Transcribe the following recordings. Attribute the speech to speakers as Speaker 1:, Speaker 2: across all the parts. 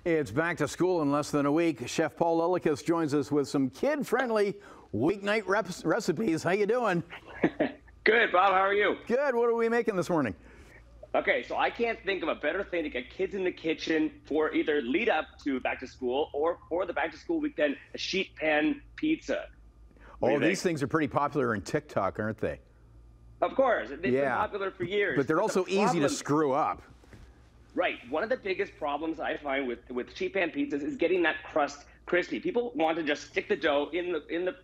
Speaker 1: It's back to school in less than a week. Chef Paul Lillakas joins us with some kid-friendly weeknight recipes. How you doing?
Speaker 2: Good, Bob. How are you?
Speaker 1: Good. What are we making this morning?
Speaker 2: Okay, so I can't think of a better thing to get kids in the kitchen for either lead up to back to school or for the back to school weekend, a sheet pan pizza.
Speaker 1: Oh, these things are pretty popular in TikTok, aren't they?
Speaker 2: Of course. They've been popular for years.
Speaker 1: But they're also easy to screw up.
Speaker 2: Right. One of the biggest problems I find with sheet pan pizzas is getting that crust crispy. People want to just stick the dough in the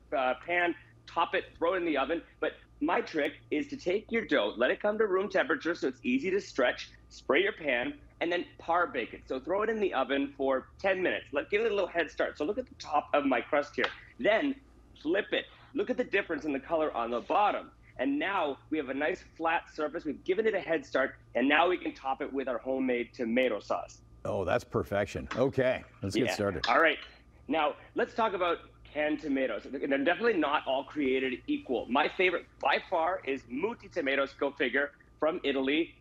Speaker 2: pan, top it, throw it in the oven. But my trick is to take your dough, let it come to room temperature so it's easy to stretch, spray your pan, and then par bake it. So throw it in the oven for 10 minutes. Give it a little head start. So look at the top of my crust here. Then flip it. Look at the difference in the color on the bottom. And now we have a nice flat surface. We've given it a head start, and now we can top it with our homemade tomato sauce.
Speaker 1: Oh, that's perfection. Okay, let's get started.
Speaker 2: All right. Now, let's talk about canned tomatoes. They're definitely not all created equal. My favorite by far is Muti tomatoes, go figure, from Italy.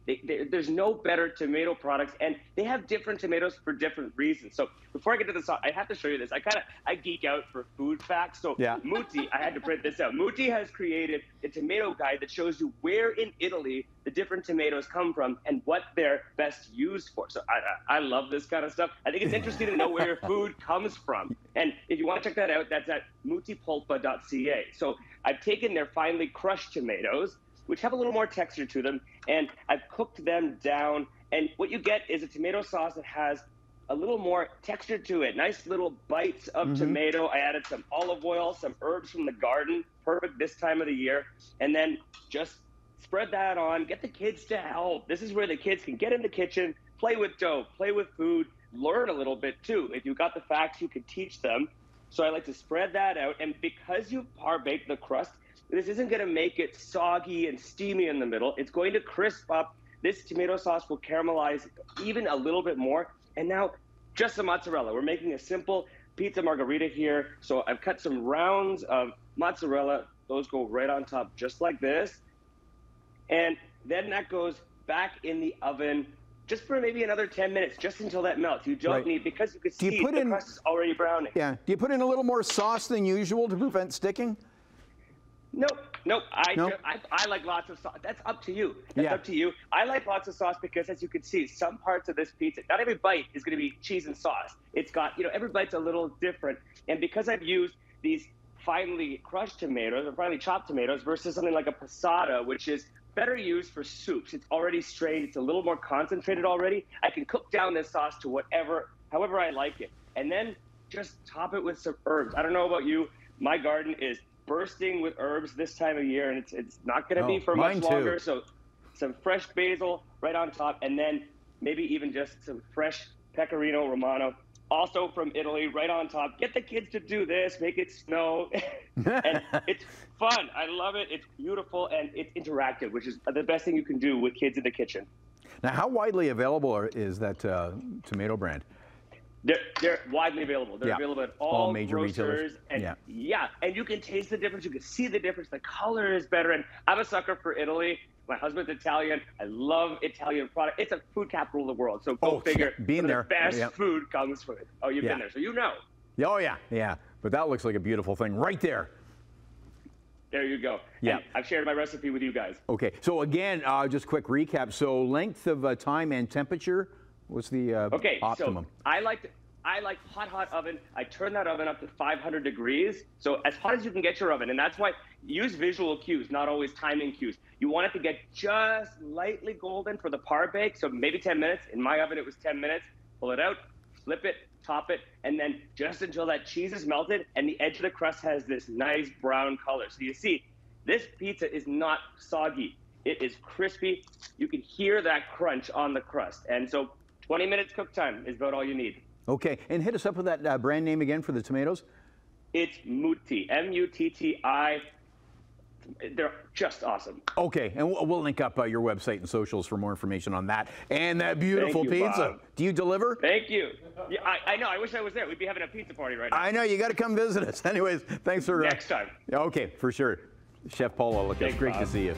Speaker 2: There's no better tomato products, and they have different tomatoes for different reasons. So before I get to the sauce, I have to show you this. I geek out for food facts. So Muti, I had to print this out. Muti has created a tomato guide that shows you where in Italy the different tomatoes come from and what they're best used for. So I love this kind of stuff. I think it's interesting to know where your food comes from. And if you want to check that out, that's at mutipulpa.ca. So I've taken their finely crushed tomatoes, which have a little more texture to them, and I've cooked them down. And what you get is a tomato sauce that has a little more texture to it. Nice little bites of tomato. I added some olive oil, some herbs from the garden, perfect this time of the year. And then just spread that on, get the kids to help. This is where the kids can get in the kitchen, play with dough, play with food, learn a little bit too. If you got the facts, you can teach them. So I like to spread that out. And because you par bake the crust, this isn't going to make it soggy and steamy in the middle. It's going to crisp up. This tomato sauce will caramelize even a little bit more. And now just some mozzarella. We're making a simple pizza margherita here. So I've cut some rounds of mozzarella. Those go right on top just like this. And then that goes back in the oven just for maybe another 10 minutes, just until that melts. You don't need, because you can see the crust is already browning.
Speaker 1: Yeah. Do you put in a little more sauce than usual to prevent sticking?
Speaker 2: Nope. I like lots of sauce. That's up to you. That's up to you. I like lots of sauce because, as you can see, some parts of this pizza, not every bite is going to be cheese and sauce. It's got, every bite's a little different. And because I've used these finely crushed tomatoes or finely chopped tomatoes versus something like a passata, which is better used for soups. It's already strained. It's a little more concentrated already. I can cook down this sauce to however I like it. And then just top it with some herbs. I don't know about you. My garden is bursting with herbs this time of year, and it's not going to be for much longer. So some fresh basil right on top, and then maybe even just some fresh pecorino romano, also from Italy, right on top. Get the kids to do this, make it snow. And it's fun. I love it. It's beautiful, and it's interactive, which is the best thing you can do with kids in the kitchen.
Speaker 1: Now, how widely available is that tomato brand?
Speaker 2: They're widely available. They're available at all
Speaker 1: major retailers.
Speaker 2: And and you can taste the difference. You can see the difference. The color is better. And I'm a sucker for Italy. My husband's Italian. I love Italian product. It's a food capital of the world. So go figure.
Speaker 1: Being there,
Speaker 2: the best food comes from it. Oh, you've been there, so you know.
Speaker 1: Oh yeah. But that looks like a beautiful thing right there.
Speaker 2: There you go. Yeah. And I've shared my recipe with you guys.
Speaker 1: Okay. So again, just quick recap. So length of time and temperature. What's the optimum?
Speaker 2: So I like hot oven. I turn that oven up to 500 degrees. So as hot as you can get your oven. And that's why use visual cues, not always timing cues. You want it to get just lightly golden for the par bake. So maybe 10 minutes. In my oven, it was 10 minutes. Pull it out, flip it, top it, and then just until that cheese is melted and the edge of the crust has this nice brown color. So you see, this pizza is not soggy. It is crispy. You can hear that crunch on the crust. And so 20 minutes cook time is about all you need.
Speaker 1: Okay, and hit us up with that brand name again for the tomatoes.
Speaker 2: It's Muti, M-U-T-T-I. They're just awesome.
Speaker 1: Okay, and we'll link up your website and socials for more information on that and that beautiful pizza.
Speaker 2: Bob.
Speaker 1: Do you deliver?
Speaker 2: Thank you. Yeah, I know. I wish I was there. We'd be having a pizza party right now.
Speaker 1: I know. You got to come visit us. Anyways, thanks for
Speaker 2: next time.
Speaker 1: Okay, for sure. Chef Paul Lillakas, great to see you.